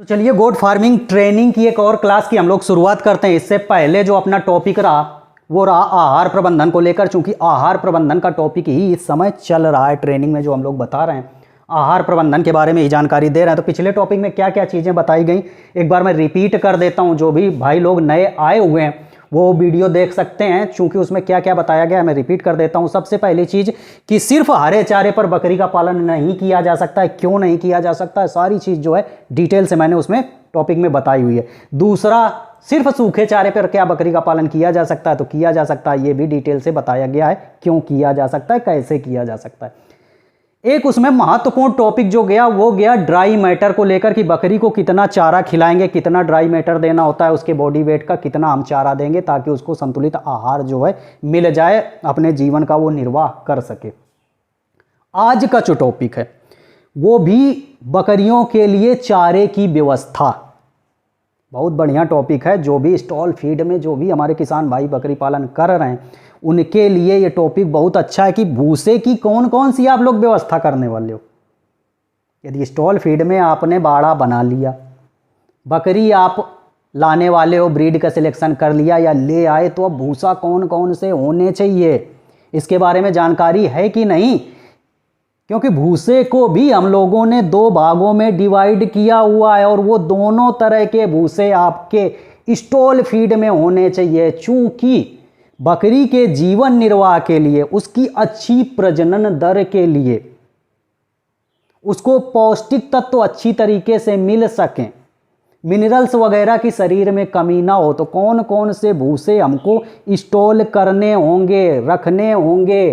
तो चलिए गोट farming training की एक और क्लास की हम लोग शुरुआत करते हैं। इससे पहले जो अपना टॉपिक रहा वो रहा आहार प्रबंधन को लेकर, चूंकि आहार प्रबंधन का टॉपिक ही इस समय चल रहा है। ट्रेनिंग में जो हम लोग बता रहे हैं आहार प्रबंधन के बारे में ही जानकारी दे रहे हैं। तो पिछले टॉपिक में क्या क्या चीज़ें बताई गई एक बार मैं रिपीट कर देता हूँ। जो भी भाई लोग नए आए हुए हैं वो वीडियो देख सकते हैं, चूंकि उसमें क्या क्या बताया गया है मैं रिपीट कर देता हूं। सबसे पहली चीज कि सिर्फ हरे चारे पर बकरी का पालन नहीं किया जा सकता है। क्यों नहीं किया जा सकता है, सारी चीज जो है डिटेल से मैंने उसमें टॉपिक में बताई हुई है। दूसरा, सिर्फ सूखे चारे पर क्या बकरी का पालन किया जा सकता है, तो किया जा सकता है, ये भी डिटेल से बताया गया है क्यों किया जा सकता है, कैसे किया जा सकता है। एक उसमें महत्वपूर्ण टॉपिक जो गया वो गया ड्राई मैटर को लेकर कि बकरी को कितना चारा खिलाएंगे, कितना ड्राई मैटर देना होता है, उसके बॉडी वेट का कितना हम चारा देंगे ताकि उसको संतुलित आहार जो है मिल जाए, अपने जीवन का वो निर्वाह कर सके। आज का जो टॉपिक है वो भी बकरियों के लिए चारे की व्यवस्था। बहुत बढ़िया टॉपिक है। जो भी स्टॉल फीड में जो भी हमारे किसान भाई बकरी पालन कर रहे हैं उनके लिए ये टॉपिक बहुत अच्छा है कि भूसे की कौन कौन सी आप लोग व्यवस्था करने वाले हो। यदि स्टॉल फीड में आपने बाड़ा बना लिया, बकरी आप लाने वाले हो, ब्रीड का सिलेक्शन कर लिया या ले आए, तो अब भूसा कौन कौन से होने चाहिए इसके बारे में जानकारी है कि नहीं। क्योंकि भूसे को भी हम लोगों ने दो भागों में डिवाइड किया हुआ है और वो दोनों तरह के भूसे आपके स्टॉल फीड में होने चाहिए। चूंकि बकरी के जीवन निर्वाह के लिए, उसकी अच्छी प्रजनन दर के लिए, उसको पौष्टिक तत्व अच्छी तरीके से मिल सकें, मिनरल्स वगैरह की शरीर में कमी ना हो, तो कौन कौन से भूसे हमको स्टॉल करने होंगे, रखने होंगे,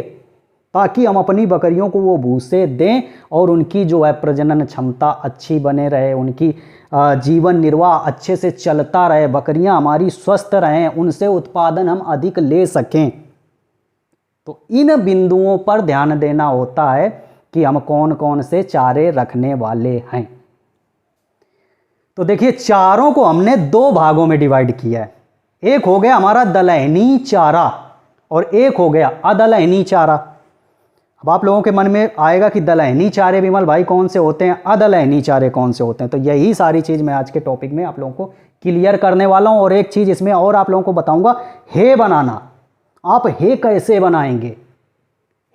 ताकि हम अपनी बकरियों को वो भूसे दें और उनकी जो है प्रजनन क्षमता अच्छी बने रहे, उनकी जीवन निर्वाह अच्छे से चलता रहे, बकरियां हमारी स्वस्थ रहें, उनसे उत्पादन हम अधिक ले सकें। तो इन बिंदुओं पर ध्यान देना होता है कि हम कौन कौन से चारे रखने वाले हैं। तो देखिए, चारों को हमने दो भागों में डिवाइड किया है। एक हो गया हमारा दलहनी चारा और एक हो गया अदलहनी चारा। अब आप लोगों के मन में आएगा कि दलहनी चारे विमल भाई कौन से होते हैं, अदलहनी चारे कौन से होते हैं। तो यही सारी चीज़ मैं आज के टॉपिक में आप लोगों को क्लियर करने वाला हूं। और एक चीज़ इसमें और आप लोगों को बताऊंगा, हे बनाना। आप हे कैसे बनाएंगे,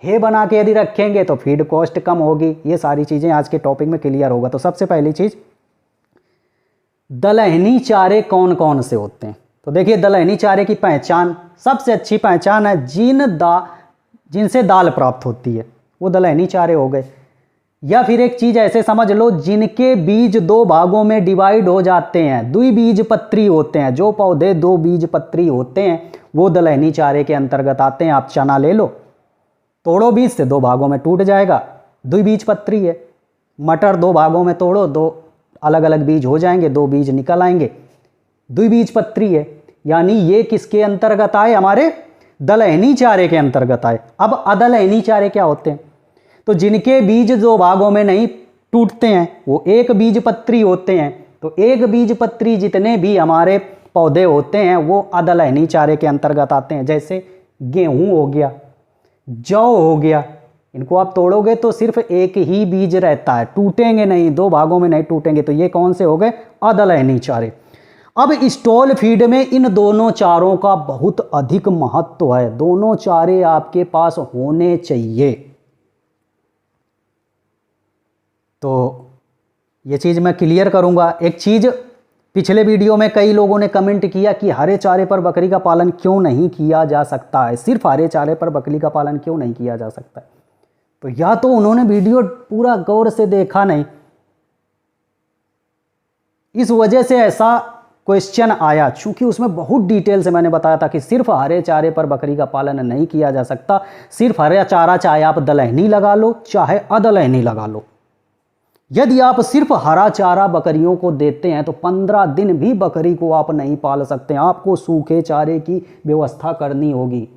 हे बना के यदि रखेंगे तो फीड कॉस्ट कम होगी। ये सारी चीज़ें आज के टॉपिक में क्लियर होगा। तो सबसे पहली चीज़, दलहनी चारे कौन कौन से होते हैं। तो देखिए, दलहनी चारे की पहचान, सबसे अच्छी पहचान है जिनसे दाल प्राप्त होती है, वो दलहनी चारे हो गए। या फिर एक चीज़ ऐसे समझ लो, जिनके बीज दो भागों में डिवाइड हो जाते हैं, द्विबीजपत्री होते हैं। जो पौधे दो बीजपत्री होते हैं वो दलहनी चारे के अंतर्गत आते हैं। आप चना ले लो, तोड़ो बीज से, दो भागों में टूट जाएगा, द्विबीजपत्री है। मटर दो भागों में तोड़ो, दो अलग अलग बीज हो जाएंगे, दो बीज निकल आएंगे, द्विबीजपत्री है। यानी ये किसके अंतर्गत आए, हमारे दलहनी चारे के अंतर्गत आए। अब अदलहनी चारे क्या होते हैं, तो जिनके बीज दो भागों में नहीं टूटते हैं वो एक बीजपत्री होते हैं। तो एक बीजपत्री जितने भी हमारे पौधे होते हैं वो अदलहनी चारे के अंतर्गत आते हैं। जैसे गेहूं हो गया, जौ हो गया, इनको आप तोड़ोगे तो सिर्फ एक ही बीज रहता है, टूटेंगे नहीं, दो भागों में नहीं टूटेंगे। तो ये कौन से हो गए, अदलहनी चारे। अब स्टॉल फीड में इन दोनों चारों का बहुत अधिक महत्व है। दोनों चारे आपके पास होने चाहिए। तो ये चीज़ मैं क्लियर करूंगा। एक चीज़, पिछले वीडियो में कई लोगों ने कमेंट किया कि हरे चारे पर बकरी का पालन क्यों नहीं किया जा सकता है, सिर्फ हरे चारे पर बकरी का पालन क्यों नहीं किया जा सकता है। तो या तो उन्होंने वीडियो पूरा गौर से देखा नहीं, इस वजह से ऐसा क्वेश्चन आया। चूंकि उसमें बहुत डिटेल से मैंने बताया था कि सिर्फ हरे चारे पर बकरी का पालन नहीं किया जा सकता। सिर्फ हरा चारा चाहे आप दलहनी लगा लो चाहे अदलहनी लगा लो, यदि आप सिर्फ हरा चारा बकरियों को देते हैं तो 15 दिन भी बकरी को आप नहीं पाल सकते। आपको सूखे चारे की व्यवस्था करनी होगी।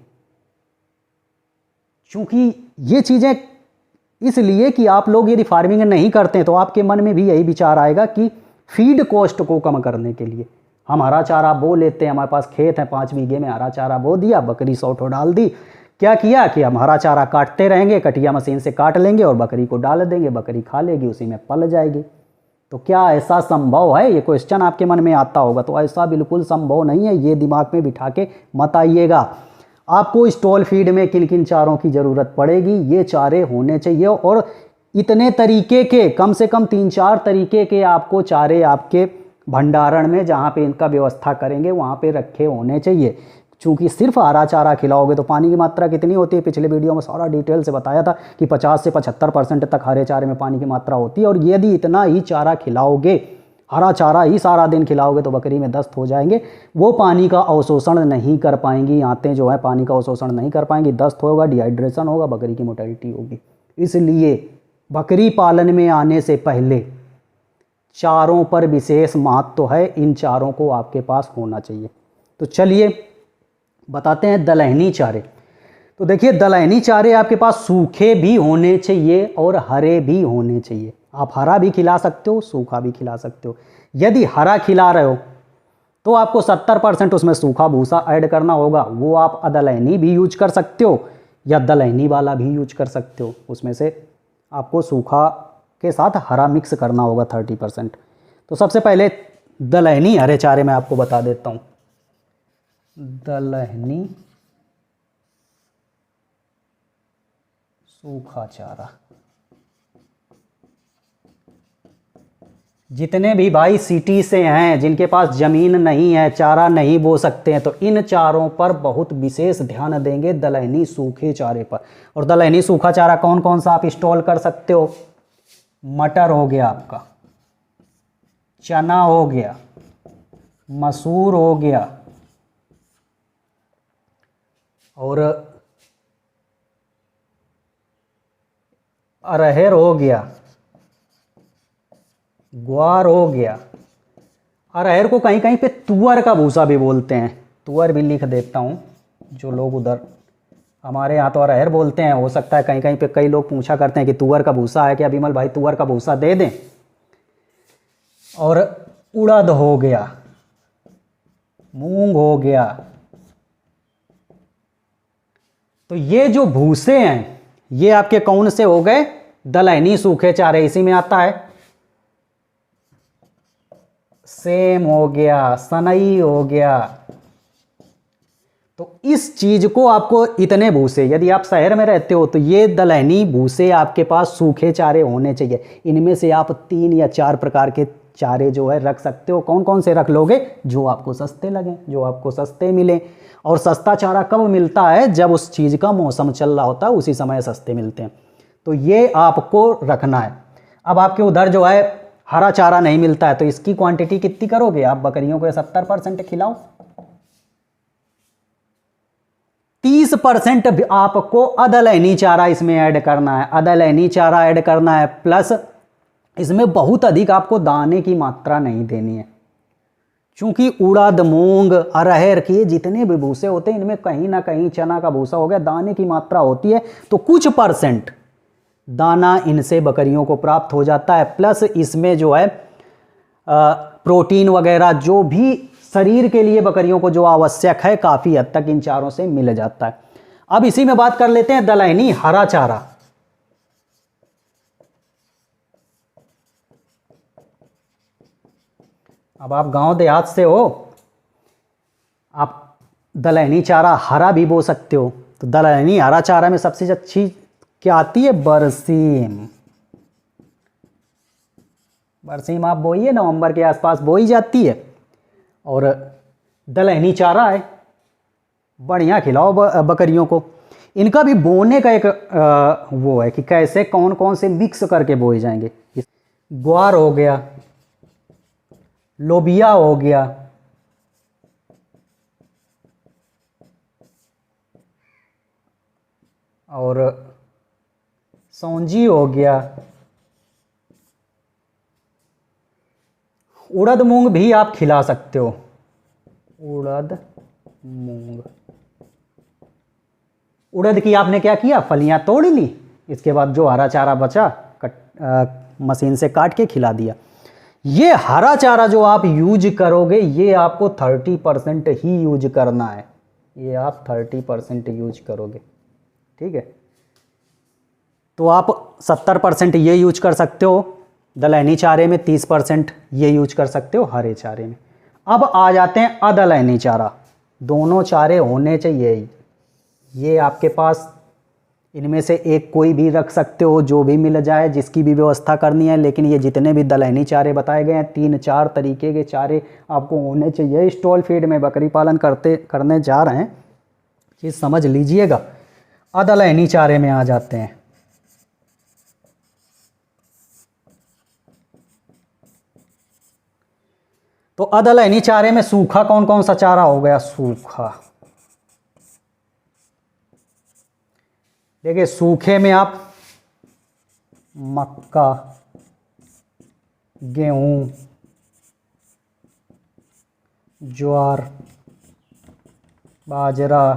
चूंकि ये चीज़ें इसलिए कि आप लोग यदि फार्मिंग नहीं करते हैं तो आपके मन में भी यही विचार आएगा कि फीड कॉस्ट को कम करने के लिए हम हरा चारा बो लेते हैं। हमारे पास खेत है, 5 बीघे में हरा चारा बो दिया, बकरी 100 ठो डाल दी। क्या किया कि हम हरा चारा काटते रहेंगे, कटिया मशीन से काट लेंगे और बकरी को डाल देंगे, बकरी खा लेगी, उसी में पल जाएगी। तो क्या ऐसा संभव है, ये क्वेश्चन आपके मन में आता होगा। तो ऐसा बिल्कुल संभव नहीं है, ये दिमाग में बिठा के मत आइएगा। आपको स्टॉल फीड में किन किन चारों की ज़रूरत पड़ेगी, ये चारे होने चाहिए, और इतने तरीके के, कम से कम 3-4 तरीके के आपको चारे आपके भंडारण में, जहाँ पे इनका व्यवस्था करेंगे वहाँ पे रखे होने चाहिए। चूँकि सिर्फ हरा चारा खिलाओगे तो पानी की मात्रा कितनी होती है, पिछले वीडियो में सारा डिटेल से बताया था कि 50 से 75% तक हरे चारे में पानी की मात्रा होती है। और यदि इतना ही चारा खिलाओगे, हरा चारा ही सारा दिन खिलाओगे, तो बकरी में दस्त हो जाएंगे, वो पानी का अवशोषण नहीं कर पाएंगी, आंतें जो है पानी का अवशोषण नहीं कर पाएंगी, दस्त होगा, डिहाइड्रेशन होगा, बकरी की मोर्टेलिटी होगी। इसलिए बकरी पालन में आने से पहले चारों पर विशेष महत्व है, इन चारों को आपके पास होना चाहिए। तो चलिए बताते हैं दलहनी चारे। तो देखिए, दलहनी चारे आपके पास सूखे भी होने चाहिए और हरे भी होने चाहिए। आप हरा भी खिला सकते हो, सूखा भी खिला सकते हो। यदि हरा खिला रहे हो तो आपको 70% उसमें सूखा भूसा ऐड करना होगा, वो आप अदलहनी भी यूज कर सकते हो या दलहनी वाला भी यूज कर सकते हो। उसमें से आपको सूखा के साथ हरा मिक्स करना होगा 30%। तो सबसे पहले दलहनी हरे चारे में आपको बता देता हूँ। दलहनी सूखा चारा, जितने भी भाई सिटी से हैं, जिनके पास ज़मीन नहीं है, चारा नहीं बो सकते हैं, तो इन चारों पर बहुत विशेष ध्यान देंगे, दलहनी सूखे चारे पर। और दलहनी सूखा चारा कौन कौन सा आप इंस्टॉल कर सकते हो? मटर हो गया आपका, चना हो गया, मसूर हो गया, और अरहर हो गया, ग्वार हो गया। अरहर को कहीं कहीं पे तुअर का भूसा भी बोलते हैं, तुअर भी लिख देता हूँ। जो लोग उधर, हमारे यहाँ तो अरहर बोलते हैं, हो सकता है कहीं कहीं पे कई लोग पूछा करते हैं कि तुअर का भूसा है क्या विमल भाई, तुअर का भूसा दे दें। और उड़द हो गया, मूंग हो गया। तो ये जो भूसे हैं ये आपके कौन से हो गए? दलहनी सूखे चारे, इसी में आता है। सेम हो गया, सनई हो गया। तो इस चीज को आपको, इतने भूसे, यदि आप शहर में रहते हो तो ये दलहनी भूसे आपके पास सूखे चारे होने चाहिए। इनमें से आप 3 या 4 प्रकार के चारे जो है रख सकते हो। कौन कौन से रख लोगे? जो आपको सस्ते लगें, जो आपको सस्ते मिलें। और सस्ता चारा कब मिलता है? जब उस चीज़ का मौसम चल रहा होता है, उसी समय सस्ते मिलते हैं। तो ये आपको रखना है। अब आपके उधर जो है हरा चारा नहीं मिलता है, तो इसकी क्वांटिटी कितनी करोगे आप? बकरियों को 70% खिलाओ, 30% आपको अदलहनी चारा इसमें ऐड करना है। अदलहनी चारा ऐड करना है, प्लस इसमें बहुत अधिक आपको दाने की मात्रा नहीं देनी है। चूंकि उड़द, मूंग, अरहर के जितने भी भूसे होते हैं, इनमें कहीं ना कहीं, चना का भूसा हो गया, दाने की मात्रा होती है। तो कुछ % दाना इनसे बकरियों को प्राप्त हो जाता है। प्लस इसमें जो है प्रोटीन वगैरह जो भी शरीर के लिए बकरियों को जो आवश्यक है, काफ़ी हद तक इन चारों से मिल जाता है। अब इसी में बात कर लेते हैं दलहनी हरा चारा। अब आप गांव देहात से हो, आप दलहनी चारा हरा भी बो सकते हो। तो दलहनी हरा चारा में सबसे अच्छी क्या आती है? बरसीम। बरसीम आप बोइए, नवंबर के आसपास बोई जाती है। और दलहनी चारा है, बढ़िया खिलाओ बकरियों को। इनका भी बोने का एक वो है कि कैसे, कौन कौन से मिक्स करके बोए जाएंगे। ग्वार हो गया, लोबिया हो गया, और सौंजी हो गया। उड़द मूंग भी आप खिला सकते हो। उड़द मूंग, उड़द की आपने क्या किया? फलियां तोड़ ली, इसके बाद जो हरा चारा बचा मशीन से काट के खिला दिया। ये हरा चारा जो आप यूज करोगे, ये आपको 30% ही यूज करना है। ये आप 30% यूज करोगे, ठीक है। तो आप 70% ये यूज कर सकते हो, दलहनी चारे में 30% ये यूज कर सकते हो हरे चारे में। अब आ जाते हैं अदलहनी चारा। दोनों चारे होने चाहिए, ये आपके पास इनमें से एक कोई भी रख सकते हो, जो भी मिल जाए, जिसकी भी व्यवस्था करनी है। लेकिन ये जितने भी दलहनी चारे बताए गए हैं 3-4 तरीके के चारे आपको होने चाहिए। स्टॉल फीड में बकरी पालन करने जा रहे हैं, चीज़ समझ लीजिएगा। अदलहनी चारे में आ जाते हैं। तो अदलहनी चारे में सूखा कौन कौन सा चारा हो गया? सूखा, देखिए सूखे में आप मक्का, गेहूं, ज्वार, बाजरा,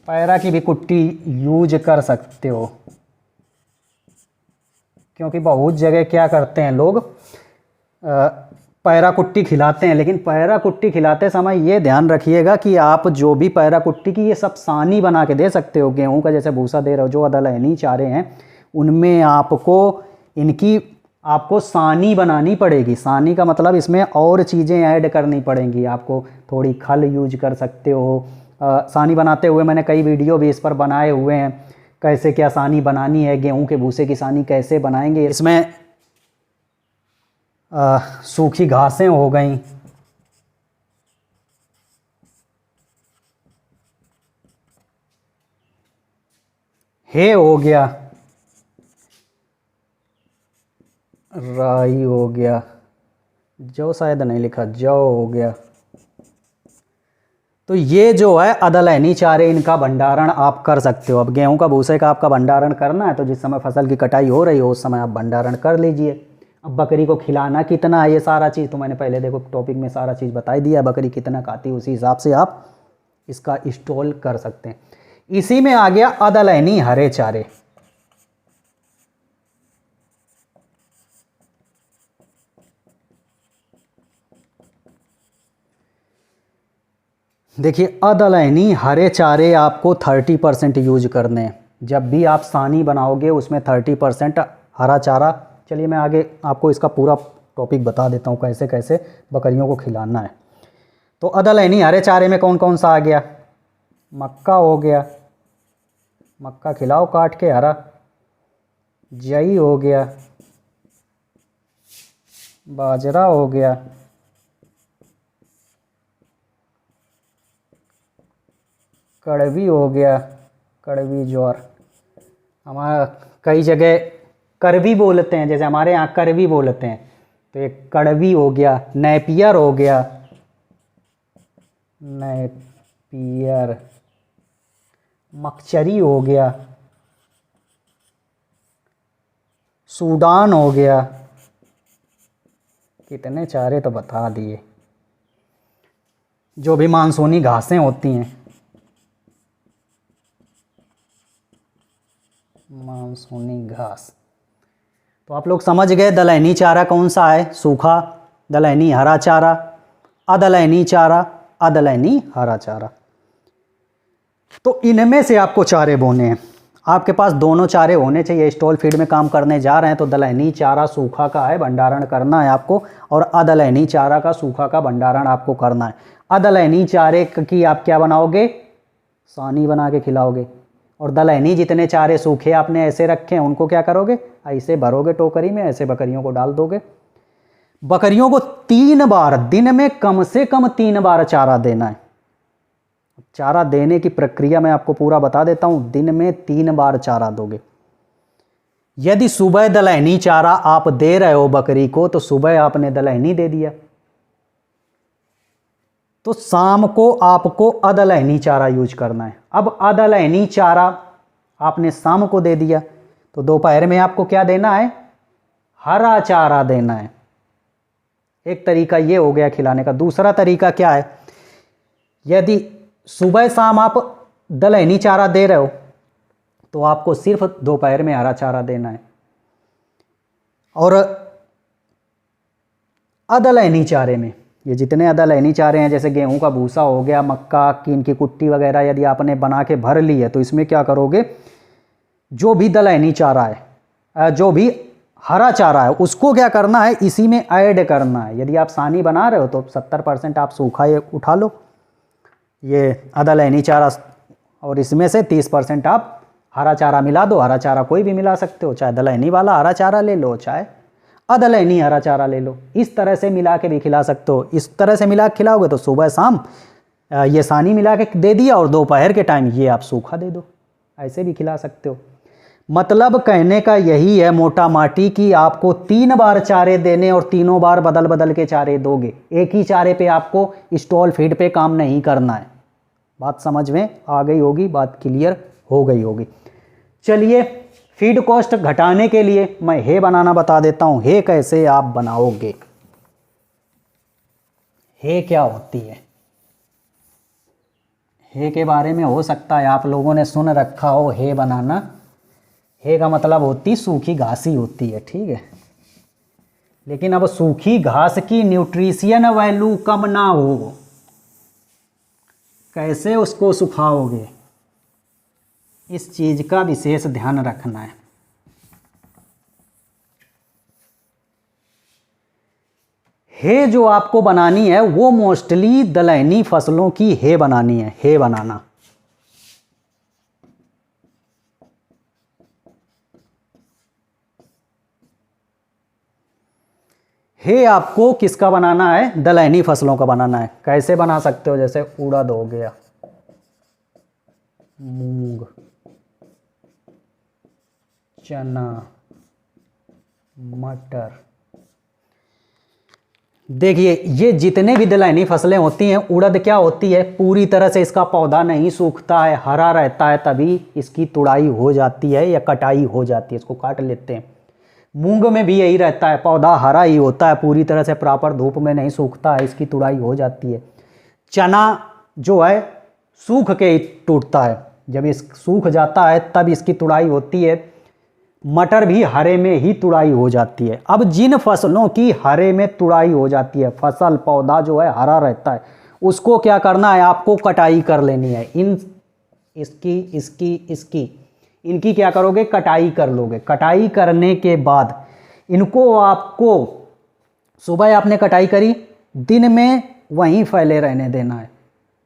पैरा की भी कुट्टी यूज कर सकते हो। क्योंकि बहुत जगह क्या करते हैं लोग, पैरा कुट्टी खिलाते हैं, लेकिन पैरा कुट्टी खिलाते समय ये ध्यान रखिएगा कि आप जो भी पैरा कुट्टी की ये सब सानी बना के दे सकते हो। गेहूं का जैसे भूसा दे रहे हो, जो अदलहनी चारे हैं उनमें आपको सानी बनानी पड़ेगी। सानी का मतलब इसमें और चीज़ें ऐड करनी पड़ेंगी आपको, थोड़ी खल यूज कर सकते हो। सानी बनाते हुए मैंने कई वीडियो भी इस पर बनाए हुए हैं, कैसे क्या सानी बनानी है, गेहूं के भूसे की सानी कैसे बनाएंगे। इसमें सूखी घासें हो गई, हे हो गया, राई हो गया, जौ शायद नहीं लिखा, जौ हो गया। तो ये जो है अदलहनी चारे, इनका भंडारण आप कर सकते हो। अब गेहूं का भूसे का आपका भंडारण करना है तो जिस समय फसल की कटाई हो रही हो उस समय आप भंडारण कर लीजिए। अब बकरी को खिलाना कितना है, ये सारा चीज़ तो मैंने पहले देखो टॉपिक में सारा चीज़ बता ही दिया है। बकरी कितना खाती है उसी हिसाब से आप इसका इंस्टॉल कर सकते हैं। इसी में आ गया अदलहनी हरे चारे। देखिए अदलहनी हरे चारे आपको 30% यूज करने हैं। जब भी आप सानी बनाओगे उसमें 30% हरा चारा। चलिए मैं आगे आपको इसका पूरा टॉपिक बता देता हूँ कैसे कैसे बकरियों को खिलाना है। तो अदलहनी हरे चारे में कौन कौन सा आ गया? मक्का हो गया, मक्का खिलाओ काट के हरा। जई हो गया, बाजरा हो गया, कड़वी हो गया, कड़वी ज्वार। हमारा कई जगह करवी बोलते हैं, जैसे हमारे यहाँ करवी बोलते हैं, तो एक कड़वी हो गया। नेपियर हो गया, नेपियर। मकचरी हो गया, सूडान हो गया। कितने चारे तो बता दिए। जो भी मानसूनी घासें होती हैं, मानसूनी घास, तो आप लोग समझ गए दलहनी चारा कौन सा है? सूखा, दलहनी हरा चारा, अदलहनी चारा, अदलहनी हरा चारा। तो इनमें से आपको चारे बोने हैं। आपके पास दोनों चारे होने चाहिए। स्टॉल फीड में काम करने जा रहे हैं तो दलहनी चारा सूखा का है, भंडारण करना है आपको, और अदलहनी चारा का सूखा का भंडारण आपको करना है। अदलहनी चारे की आप क्या बनाओगे? सानी बना के खिलाओगे। और दलहनी जितने चारे सूखे आपने ऐसे रखे हैं उनको क्या करोगे? ऐसे भरोगे टोकरी में, ऐसे बकरियों को डाल दोगे। बकरियों को 3 बार दिन में, कम से कम 3 बार चारा देना है। चारा देने की प्रक्रिया मैं आपको पूरा बता देता हूं। दिन में 3 बार चारा दोगे। यदि सुबह दलहनी चारा आप दे रहे हो बकरी को, तो सुबह आपने दलहनी दे दिया, तो शाम को आपको अदलहनी चारा यूज करना है। अब अदलहनी चारा आपने शाम को दे दिया, तो दोपहर में आपको क्या देना है? हरा चारा देना है। एक तरीका ये हो गया खिलाने का। दूसरा तरीका क्या है? यदि सुबह शाम आप दलहनी चारा दे रहे हो तो आपको सिर्फ दोपहर में हरा चारा देना है। और अदलहनी चारे में, ये जितने अदलहनी चारे हैं, जैसे गेहूं का भूसा हो गया, मक्का की इनकी कुट्टी वगैरह यदि आपने बना के भर ली है, तो इसमें क्या करोगे? जो भी दलहनी चारा है, जो भी हरा चारा है उसको क्या करना है, इसी में ऐड करना है। यदि आप सानी बना रहे हो तो 70% आप सूखा ये उठा लो, ये आधा लहनी चारा, और इसमें से 30% आप हरा चारा मिला दो। हरा चारा कोई भी मिला सकते हो, चाहे दलहनी वाला हरा चारा ले लो, चाहे अदलहनी हरा चारा ले लो। इस तरह से मिला के भी खिला सकते हो। इस तरह से मिला के खिलाओगे तो सुबह शाम ये सानी मिला के दे दिया, और दोपहर के टाइम ये आप सूखा दे दो, ऐसे भी खिला सकते हो। मतलब कहने का यही है मोटा माटी कि आपको 3 बार चारे देने और तीनों बार बदल बदल के चारे दोगे। एक ही चारे पे आपको स्टॉल फीड पे काम नहीं करना है। बात समझ में आ गई होगी, बात क्लियर हो गई होगी। चलिए फीड कॉस्ट घटाने के लिए मैं हे बनाना बता देता हूँ। हे कैसे आप बनाओगे, हे क्या होती है। हे के बारे में हो सकता है आप लोगों ने सुन रखा हो, हे बनाना। हे का मतलब होती सूखी घास ही होती है, ठीक है। लेकिन अब सूखी घास की न्यूट्रिशियन वैल्यू कम ना हो, कैसे उसको सुखाओगे, इस चीज़ का विशेष ध्यान रखना है। हे जो आपको बनानी है वो मोस्टली दलहनी फसलों की हे बनानी है, हे बनाना। हे आपको किसका बनाना है, दलहनी फसलों का बनाना है। कैसे बना सकते हो, जैसे उड़द हो गया, मूंग, चना, मटर। देखिए ये जितने भी दलहनी फसलें होती हैं, उड़द क्या होती है, पूरी तरह से इसका पौधा नहीं सूखता है, हरा रहता है, तभी इसकी तुड़ाई हो जाती है या कटाई हो जाती है, इसको काट लेते हैं। मूंग में भी यही रहता है, पौधा हरा ही होता है, पूरी तरह से प्रॉपर धूप में नहीं सूखता है, इसकी तुड़ाई हो जाती है। चना जो है सूख के ही टूटता है, जब इस सूख जाता है तब इसकी तुड़ाई होती है। मटर भी हरे में ही तुड़ाई हो जाती है। अब जिन फसलों की हरे में तुड़ाई हो जाती है, फसल पौधा जो है हरा रहता है, उसको क्या करना है, आपको कटाई कर लेनी है। इसकी इनकी क्या करोगे, कटाई कर लोगे। कटाई करने के बाद इनको आपको सुबह आपने कटाई करी, दिन में वहीं फैले रहने देना है।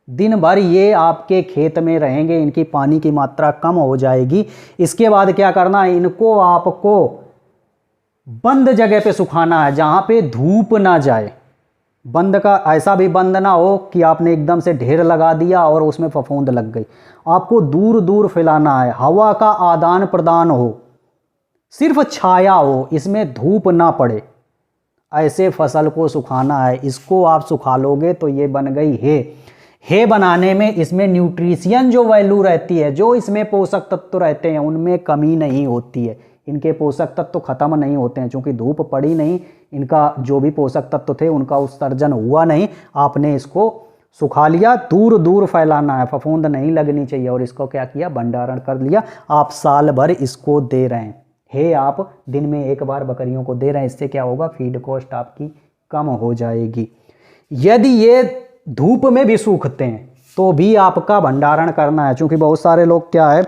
दिन भर ये आपके खेत में रहेंगे, इनकी पानी की मात्रा कम हो जाएगी। इसके बाद क्या करना है, इनको आपको बंद जगह पे सुखाना है, जहाँ पे धूप ना जाए। बंद का ऐसा भी बंद ना हो कि आपने एकदम से ढेर लगा दिया और उसमें फफूंद लग गई। आपको दूर दूर फैलाना है, हवा का आदान प्रदान हो, सिर्फ छाया हो, इसमें धूप ना पड़े, ऐसे फसल को सुखाना है। इसको आप सुखा लोगे तो ये बन गई हे। हे बनाने में इसमें न्यूट्रिशियन जो वैल्यू रहती है, जो इसमें पोषक तत्व रहते हैं, उनमें कमी नहीं होती है। इनके पोषक तत्व खत्म नहीं होते हैं, क्योंकि धूप पड़ी नहीं, इनका जो भी पोषक तत्व थे उनका उत्सर्जन हुआ नहीं। आपने इसको सुखा लिया, दूर दूर फैलाना है, फफूंद नहीं लगनी चाहिए, और इसको क्या किया, भंडारण कर लिया। आप साल भर इसको दे रहे हैं। हे आप दिन में एक बार बकरियों को दे रहे हैं, इससे क्या होगा, फीड कॉस्ट आपकी कम हो जाएगी। यदि ये धूप में भी सूखते हैं तो भी आपका भंडारण करना है, क्योंकि बहुत सारे लोग क्या है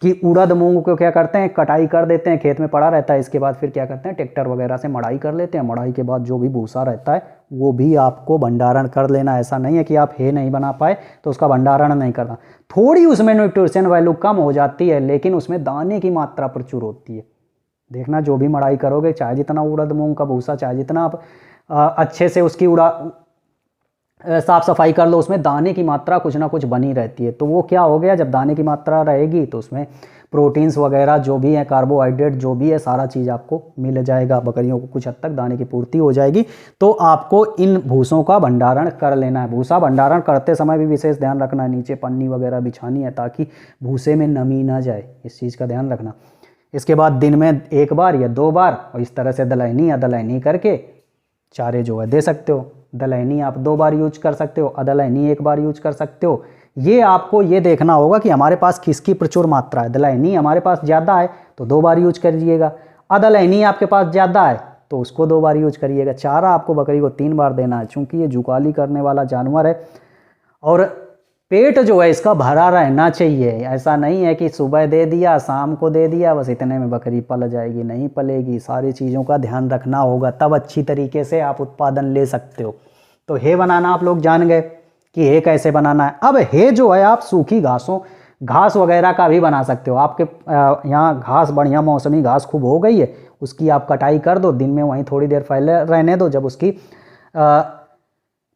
कि उड़द मूंग को क्या करते हैं, कटाई कर देते हैं, खेत में पड़ा रहता है, इसके बाद फिर क्या करते हैं, ट्रैक्टर वगैरह से मड़ाई कर लेते हैं। मड़ाई के बाद जो भी भूसा रहता है वो भी आपको भंडारण कर लेना। ऐसा नहीं है कि आप हे नहीं बना पाए तो उसका भंडारण नहीं करना। थोड़ी उसमें न्यूट्रिशन वैल्यू कम हो जाती है, लेकिन उसमें दाने की मात्रा प्रचुर होती है। देखना जो भी मड़ाई करोगे, चाहे जितना उड़द मूंग का भूसा, चाहे जितना आप अच्छे से उसकी साफ सफाई कर लो, उसमें दाने की मात्रा कुछ ना कुछ बनी रहती है। तो वो क्या हो गया, जब दाने की मात्रा रहेगी तो उसमें प्रोटीन्स वगैरह जो भी है, कार्बोहाइड्रेट जो भी है, सारा चीज़ आपको मिल जाएगा। बकरियों को कुछ हद तक दाने की पूर्ति हो जाएगी। तो आपको इन भूसों का भंडारण कर लेना है। भूसा भंडारण करते समय भी विशेष ध्यान रखना है, नीचे पन्नी वगैरह बिछानी है ताकि भूसे में नमी ना जाए, इस चीज़ का ध्यान रखना। इसके बाद दिन में 1 बार या 2 बार और इस तरह से दलहनी अदलहनी करके चारे जो है दे सकते हो। दलहनी आप 2 बार यूज कर सकते हो, अदलहनी 1 बार यूज कर सकते हो। ये आपको ये देखना होगा कि हमारे पास किसकी प्रचुर मात्रा है। दलहनी हमारे पास ज़्यादा है तो 2 बार यूज करिएगा, अदलहनी आपके पास ज़्यादा है तो उसको 2 बार यूज करिएगा। चारा आपको बकरी को 3 बार देना है, चूँकि ये जुकाली करने वाला जानवर है और पेट जो है इसका भरा रहना चाहिए। ऐसा नहीं है कि सुबह दे दिया शाम को दे दिया बस इतने में बकरी पल जाएगी, नहीं पलेगी। सारी चीज़ों का ध्यान रखना होगा, तब अच्छी तरीके से आप उत्पादन ले सकते हो। तो हे बनाना आप लोग जान गए कि हे कैसे बनाना है। अब हे जो है आप सूखी घास वगैरह का भी बना सकते हो। आपके यहाँ घास बढ़िया मौसमी घास खूब हो गई है, उसकी आप कटाई कर दो, दिन में वहीं थोड़ी देर फैले रहने दो। जब उसकी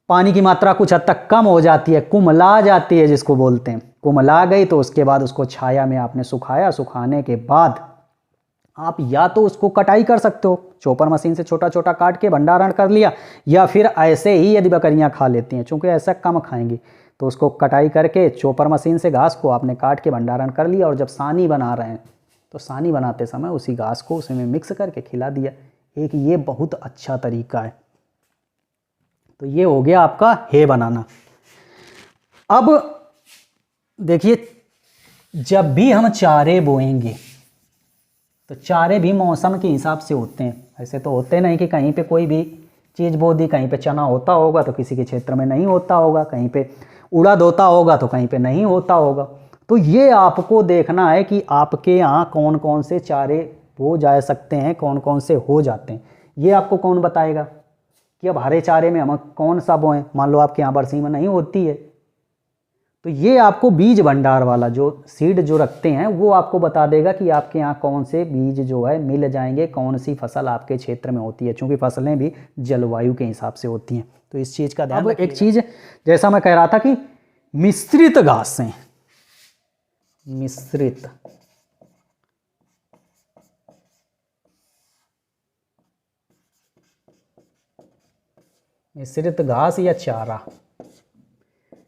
पानी की मात्रा कुछ हद तक कम हो जाती है, कुम्हला जाती है जिसको बोलते हैं, कुम्हला गई, तो उसके बाद उसको छाया में आपने सुखाया। सुखाने के बाद आप या तो उसको कटाई कर सकते हो, चॉपर मशीन से छोटा छोटा काट के भंडारण कर लिया, या फिर ऐसे ही यदि बकरियां खा लेती हैं, चूँकि ऐसा कम खाएंगी, तो उसको कटाई करके चॉपर मशीन से घास को आपने काट के भंडारण कर लिया। और जब सानी बना रहे हैं तो सानी बनाते समय उसी घास को उसमें मिक्स करके खिला दिया। एक ये बहुत अच्छा तरीका है। तो ये हो गया आपका हे बनाना। अब देखिए, जब भी हम चारे बोएंगे तो चारे भी मौसम के हिसाब से होते हैं। ऐसे तो होते नहीं कि कहीं पे कोई भी चीज़ बो दी, कहीं पे चना होता होगा तो किसी के क्षेत्र में नहीं होता होगा, कहीं पे उड़द होता होगा तो कहीं पे नहीं होता होगा। तो ये आपको देखना है कि आपके यहाँ कौन कौन से चारे बो जा सकते हैं, कौन कौन से हो जाते हैं। ये आपको कौन बताएगा कि अब हरे चारे में हम कौन सा बोएं। मान लो आपके यहाँ बरसीम नहीं होती है, तो ये आपको बीज भंडार वाला जो सीड जो रखते हैं वो आपको बता देगा कि आपके यहाँ कौन से बीज जो है मिल जाएंगे, कौन सी फसल आपके क्षेत्र में होती है, क्योंकि फसलें भी जलवायु के हिसाब से होती हैं। तो इस चीज़ का ध्यान। अब एक चीज़ जैसा मैं कह रहा था कि मिश्रित घासें, मिश्रित घास या चारा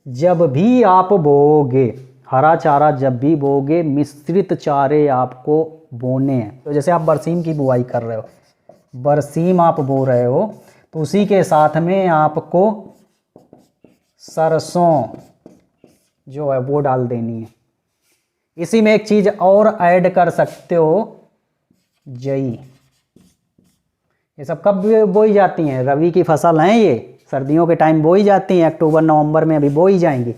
जब भी आप बोओगे, हरा चारा जब भी बोओगे, मिश्रित चारे आपको बोने हैं। तो जैसे आप बरसीम की बुआई कर रहे हो, बरसीम आप बो रहे हो, तो उसी के साथ में आपको सरसों जो है वो डाल देनी है। इसी में एक चीज़ और ऐड कर सकते हो, जई। ये सब कब बोई जाती हैं? रबी की फसल हैं ये, सर्दियों के टाइम बोई जाती हैं, अक्टूबर नवंबर में अभी बोई जाएंगी।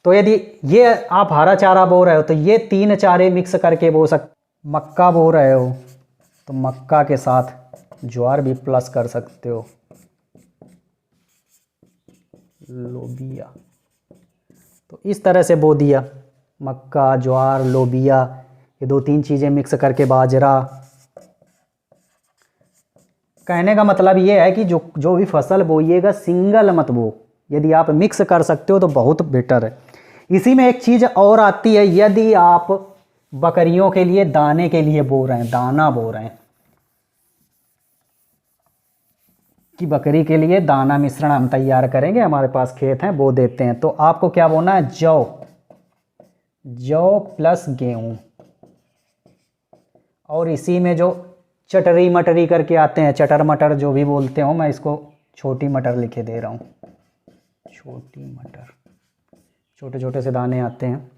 तो यदि ये आप हरा चारा बो रहे हो तो ये 3 चारे मिक्स करके बो सकते। मक्का बो रहे हो तो मक्का के साथ ज्वार भी प्लस कर सकते हो, लोबिया। तो इस तरह से बो दिया, मक्का, ज्वार, लोबिया, ये 2-3 चीज़ें मिक्स करके, बाजरा। कहने का मतलब ये है कि जो भी फसल बोइएगा सिंगल मत बो। यदि आप मिक्स कर सकते हो तो बहुत बेटर है। इसी में एक चीज़ और आती है, यदि आप बकरियों के लिए दाने के लिए बो रहे हैं, दाना बो रहे हैं, कि बकरी के लिए दाना मिश्रण हम तैयार करेंगे, हमारे पास खेत हैं, बो देते हैं, तो आपको क्या बोना है? जौ प्लस गेहूं। और इसी में जो चटरी मटरी करके आते हैं, चटर मटर जो भी बोलते हो, मैं इसको छोटी मटर लिखे दे रहा हूँ, छोटी मटर, छोटे छोटे से दाने आते हैं,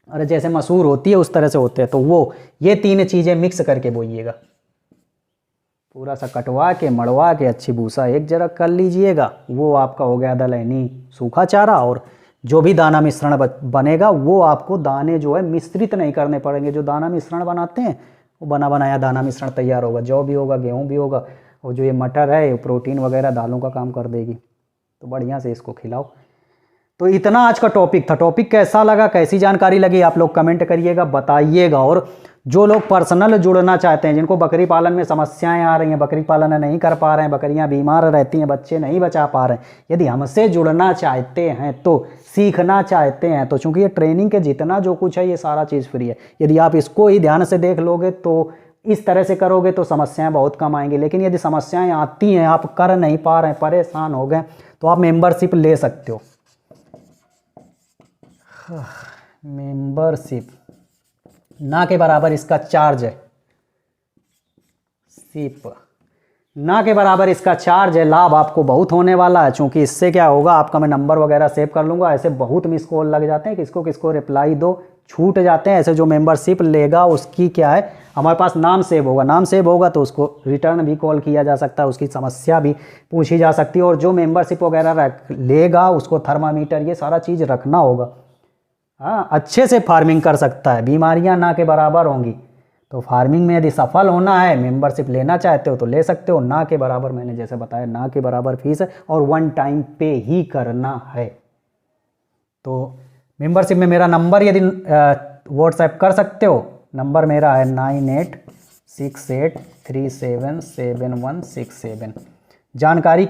अरे जैसे मसूर होती है उस तरह से होते हैं। तो वो ये 3 चीज़ें मिक्स करके बोइएगा, पूरा सा कटवा के मड़वा के अच्छी भूसा एक जगह कर लीजिएगा। वो आपका हो गया दलहनी सूखा चारा। और जो भी दाना मिश्रण बनेगा वो आपको दाने जो है मिश्रित नहीं करने पड़ेंगे। जो दाना मिश्रण बनाते हैं वो बना बनाया दाना मिश्रण तैयार होगा, जौ भी होगा, गेहूँ भी होगा। और जो ये मटर है ये प्रोटीन वगैरह दालों का काम कर देगी। तो बढ़िया से इसको खिलाओ। तो इतना आज का टॉपिक था। टॉपिक कैसा लगा, कैसी जानकारी लगी, आप लोग कमेंट करिएगा, बताइएगा। और जो लोग पर्सनल जुड़ना चाहते हैं, जिनको बकरी पालन में समस्याएं आ रही हैं, बकरी पालन नहीं कर पा रहे हैं, बकरियां बीमार रहती हैं, बच्चे नहीं बचा पा रहे हैं, यदि हमसे जुड़ना चाहते हैं तो सीखना चाहते हैं तो, चूँकि ये ट्रेनिंग के जितना जो कुछ है ये सारा चीज़ फ्री है। यदि आप इसको ही ध्यान से देख लोगे तो इस तरह से करोगे तो समस्याएं बहुत कम आएंगी। लेकिन यदि समस्याएं आती हैं, आप कर नहीं पा रहे हैं, परेशान हो गए, तो आप मेंबरशिप ले सकते हो। मेंबरशिप ना के बराबर इसका चार्ज है, सिप ना के बराबर इसका चार्ज है। लाभ आपको बहुत होने वाला है, क्योंकि इससे क्या होगा, आपका मैं नंबर वगैरह सेव कर लूँगा। ऐसे बहुत मिस कॉल लग जाते हैं, किसको किसको रिप्लाई दो, छूट जाते हैं। ऐसे जो मेंबरशिप लेगा उसकी क्या है, हमारे पास नाम सेव होगा, नाम सेव होगा तो उसको रिटर्न भी कॉल किया जा सकता है, उसकी समस्या भी पूछी जा सकती है। और जो मेंबरशिप वगैरह लेगा उसको थर्मामीटर ये सारा चीज़ रखना होगा। हाँ, अच्छे से फार्मिंग कर सकता है, बीमारियां ना के बराबर होंगी। तो फार्मिंग में यदि सफल होना है, मेंबरशिप लेना चाहते हो तो ले सकते हो, ना के बराबर, मैंने जैसे बताया ना के बराबर फीस है और 1 टाइम पे ही करना है। तो मेंबरशिप में मेरा नंबर यदि व्हाट्सएप कर सकते हो, नंबर मेरा है 9868377167। जानकारी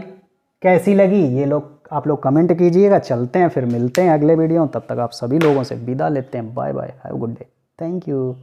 कैसी लगी ये लोग आप लोग कमेंट कीजिएगा। चलते हैं फिर मिलते हैं अगले वीडियो, तब तक आप सभी लोगों से विदा लेते हैं। Bye bye, have a good day, thank you.